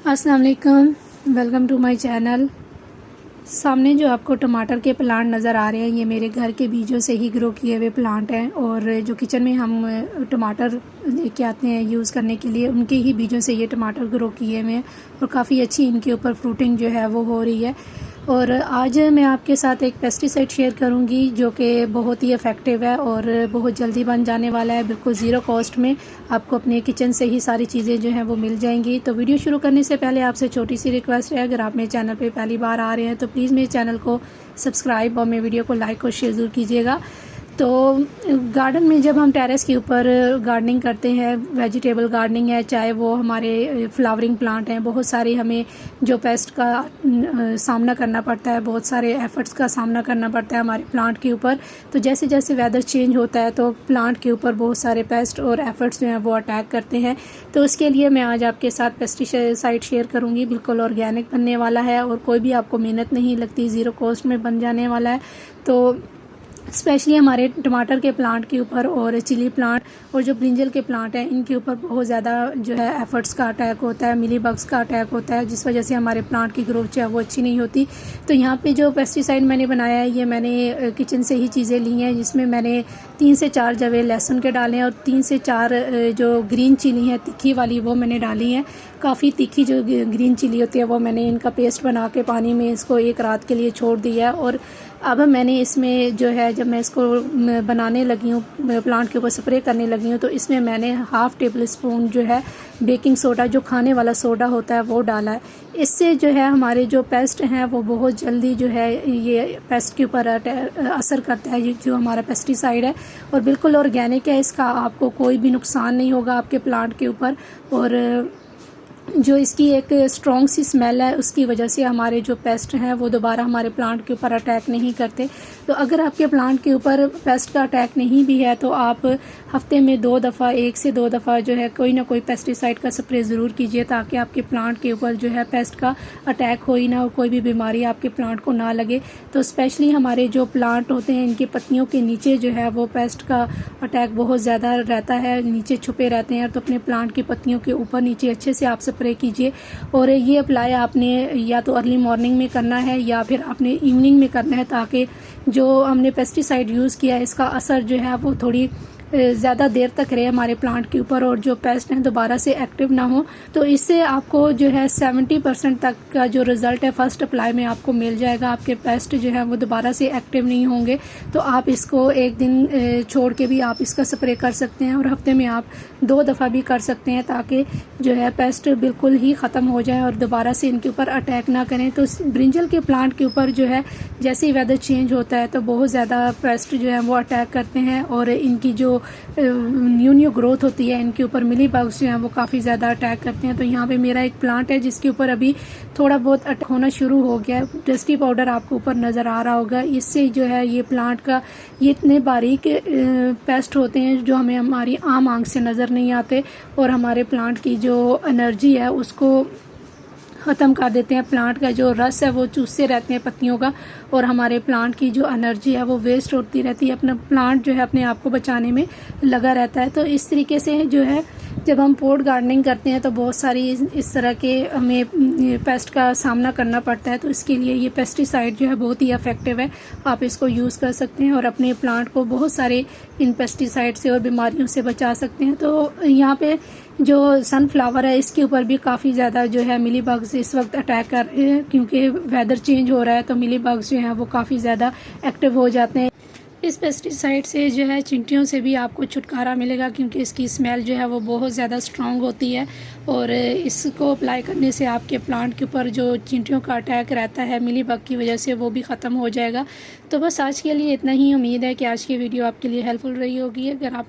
अस्सलाम वालेकुम, welcome to my channel. सामने जो आपको टमाटर के प्लांट नज़र आ रहे हैं, ये मेरे घर के बीजों से ही ग्रो किए हुए प्लांट हैं। और जो किचन में हम टमाटर लेके आते हैं यूज़ करने के लिए, उनके ही बीजों से ये टमाटर ग्रो किए हुए हैं और काफ़ी अच्छी इनके ऊपर फ्रूटिंग जो है वो हो रही है। और आज मैं आपके साथ एक पेस्टिसाइड शेयर करूंगी जो कि बहुत ही इफ़ेक्टिव है और बहुत जल्दी बन जाने वाला है। बिल्कुल ज़ीरो कॉस्ट में आपको अपने किचन से ही सारी चीज़ें जो हैं वो मिल जाएंगी। तो वीडियो शुरू करने से पहले आपसे छोटी सी रिक्वेस्ट है, अगर आप मेरे चैनल पे पहली बार आ रहे हैं तो प्लीज़ मेरे चैनल को सब्सक्राइब और मेरे वीडियो को लाइक और शेयर ज़रूर कीजिएगा। तो गार्डन में जब हम टेरेस के ऊपर गार्डनिंग करते हैं, वेजिटेबल गार्डनिंग है, चाहे वो हमारे फ्लावरिंग प्लांट हैं, बहुत सारे हमें जो पेस्ट का सामना करना पड़ता है, बहुत सारे एफर्ट्स का सामना करना पड़ता है हमारे प्लांट के ऊपर। तो जैसे जैसे वेदर चेंज होता है तो प्लांट के ऊपर बहुत सारे पेस्ट और एफर्ट्स जो हैं वो अटैक करते हैं। तो उसके लिए मैं आज आपके साथ पेस्टिसाइड शेयर करूँगी। बिल्कुल ऑर्गेनिक बनने वाला है और कोई भी आपको मेहनत नहीं लगती, ज़ीरो कॉस्ट में बन जाने वाला है। तो स्पेशली हमारे टमाटर के प्लांट के ऊपर और चिली प्लांट और जो ब्रिंजल के प्लांट हैं, इनके ऊपर बहुत ज़्यादा जो है एफर्ट्स का अटैक होता है, मिली बग्स का अटैक होता है, जिस वजह से हमारे प्लांट की ग्रोथ जो है वो अच्छी नहीं होती। तो यहाँ पे जो पेस्टिसाइड मैंने बनाया है, ये मैंने किचन से ही चीज़ें ली हैं, जिसमें मैंने 3 से 4 जवे लहसुन के डाले हैं और 3 से 4 जो ग्रीन चिली है तीखी वाली, वो मैंने डाली हैं। काफ़ी तीखी जो ग्रीन चिली होती है वो मैंने इनका पेस्ट बना के पानी में इसको एक रात के लिए छोड़ दिया है। और अब मैंने इसमें जो है, जब मैं इसको बनाने लगी हूँ, प्लांट के ऊपर स्प्रे करने लगी हूँ, तो इसमें मैंने हाफ़ टेबल स्पून जो है बेकिंग सोडा, जो खाने वाला सोडा होता है, वो डाला है। इससे जो है हमारे जो पेस्ट हैं वो बहुत जल्दी जो है ये पेस्ट के ऊपर असर करता है, जो हमारा पेस्टिसाइड है। और बिल्कुल ऑर्गेनिक है, इसका आपको कोई भी नुकसान नहीं होगा आपके प्लांट के ऊपर। और जो इसकी एक स्ट्रॉन्ग सी स्मेल है, उसकी वजह से हमारे जो पेस्ट हैं वो दोबारा हमारे प्लांट के ऊपर अटैक नहीं करते। तो अगर आपके प्लांट के ऊपर पेस्ट का अटैक नहीं भी है तो आप हफ्ते में 2 दफ़ा, 1 से 2 दफ़ा जो है कोई ना कोई पेस्टिसाइड का स्प्रे ज़रूर कीजिए, ताकि आपके प्लांट के ऊपर जो है पेस्ट का अटैक हो ही ना हो, कोई भी बीमारी आपके प्लांट को ना लगे। तो स्पेशली हमारे जो प्लांट होते हैं, इनकी पत्तियों के नीचे जो है वो पेस्ट का अटैक बहुत ज़्यादा रहता है, नीचे छुपे रहते हैं। तो अपने प्लांट की पत्तियों के ऊपर नीचे अच्छे से आप स्प्रे कीजिए। और ये अप्लाई आपने या तो अर्ली मॉर्निंग में करना है या फिर आपने इवनिंग में करना है, ताकि जो हमने पेस्टिसाइड यूज़ किया है इसका असर जो है वो थोड़ी ज़्यादा देर तक रहे हमारे प्लांट के ऊपर और जो पेस्ट हैं दोबारा से एक्टिव ना हो। तो इससे आपको जो है 70% तक का जो रिज़ल्ट है फर्स्ट अप्लाई में आपको मिल जाएगा। आपके पेस्ट जो है वो दोबारा से एक्टिव नहीं होंगे। तो आप इसको एक दिन छोड़ के भी आप इसका स्प्रे कर सकते हैं और हफ्ते में आप 2 दफ़ा भी कर सकते हैं, ताकि जो है पेस्ट बिल्कुल ही ख़त्म हो जाए और दोबारा से इनके ऊपर अटैक ना करें। तो ब्रिंजल के प्लांट के ऊपर जो है जैसे ही वेदर चेंज होता है तो बहुत ज़्यादा पेस्ट जो है वो अटैक करते हैं और इनकी जो न्यू ग्रोथ होती है, इनके ऊपर मिली बग्स जो हैं वो काफ़ी ज़्यादा अटैक करते हैं। तो यहाँ पे मेरा एक प्लांट है जिसके ऊपर अभी थोड़ा बहुत अटैक होना शुरू हो गया है। डस्टी पाउडर आपको ऊपर नज़र आ रहा होगा, इससे जो है ये प्लांट का ये इतने बारीक पेस्ट होते हैं जो हमें हमारी आम आंख से नज़र नहीं आते और हमारे प्लांट की जो एनर्जी है उसको ख़त्म कर देते हैं। प्लांट का जो रस है वो चूसते रहते हैं पत्तियों का और हमारे प्लांट की जो एनर्जी है वो वेस्ट होती रहती है। अपना प्लांट जो है अपने आप को बचाने में लगा रहता है। तो इस तरीके से जो है जब हम पॉट गार्डनिंग करते हैं तो बहुत सारी इस तरह के हमें पेस्ट का सामना करना पड़ता है। तो इसके लिए ये पेस्टिसाइड जो है बहुत ही इफ़ेक्टिव है, आप इसको यूज़ कर सकते हैं और अपने प्लांट को बहुत सारे इन पेस्टिसाइड से और बीमारियों से बचा सकते हैं। तो यहाँ पे जो सनफ्लावर है इसके ऊपर भी काफ़ी ज़्यादा जो है मिली बग्स इस वक्त अटैक कर रहे हैं, क्योंकि वेदर चेंज हो रहा है तो मिली बग्स जो हैं वो काफ़ी ज़्यादा एक्टिव हो जाते हैं। इस पेस्टिसाइड से जो है चींटियों से भी आपको छुटकारा मिलेगा, क्योंकि इसकी स्मेल जो है वो बहुत ज़्यादा स्ट्रॉन्ग होती है और इसको अप्लाई करने से आपके प्लांट के ऊपर जो चींटियों का अटैक रहता है मिली बग की वजह से, वो भी ख़त्म हो जाएगा। तो बस आज के लिए इतना ही। उम्मीद है कि आज की वीडियो आपके लिए हेल्पफुल रही होगी। अगर आप